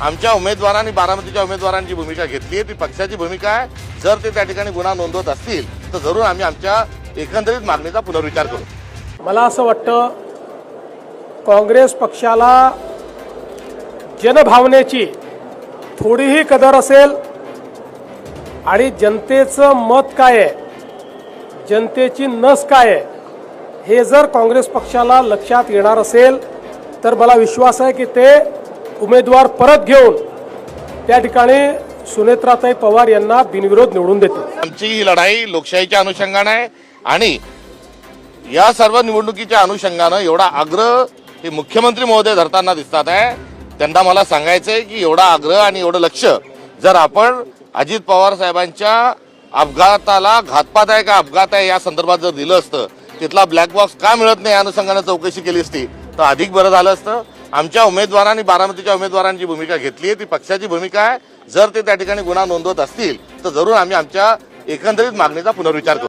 आमच्या उमेदवारांनी बारामतीच्या उमेदवारांची भूमिका घेतली आहे ती पक्षाची भूमिका आहे। जर ते त्या ठिकाणी गुन्हा नोंदवत असतील तर जरूर आम्ही आमच्या एकंदरीत मागणीचा पुनर्विचार करू। मला असं वाटतं काँग्रेस पक्षाला जनभावनेची थोडीही कदर असेल आणि जनतेचं मत काय आहे, जनतेची नस काय आहे हे जर काँग्रेस पक्षाला लक्षात येणार असेल तर मला विश्वास आहे की ते उमेदवार परत घेऊन त्या ठिकाणी सुनेत्राताई पवार यांना बिनविरोध निवडून देतील। आमची ही लढाई लोकशाहीच्या अनुषंगाने आहे आणि या सर्व निवडणुकीच्या अनुषंगाने एवढा आग्रह हे मुख्यमंत्री महोदय धरताना दिसतात आहे। त्यांना मला सांगायचंय की एवढा आग्रह आणि एवढं लक्ष जर आपण अजित पवार साहेबांच्या अपघाताला घातपात आहे का अपघात आहे या संदर्भात जर दिलं असतं, तिथला ब्लॅक बॉक्स का मिळत नाही या अनुषंगाने चौकशी केली असती तर अधिक बरं झालं असतं। आमच्या उमेदवारांनी बारामतीच्या उमेदवारांची भूमिका घेतली आहे ती पक्षाची भूमिका आहे। जर ते त्या ठिकाणी गुन्हा नोंदवत असतील तर जरूर आम्ही आमच्या एकंदरीत मागणीचा पुनर्विचार करू।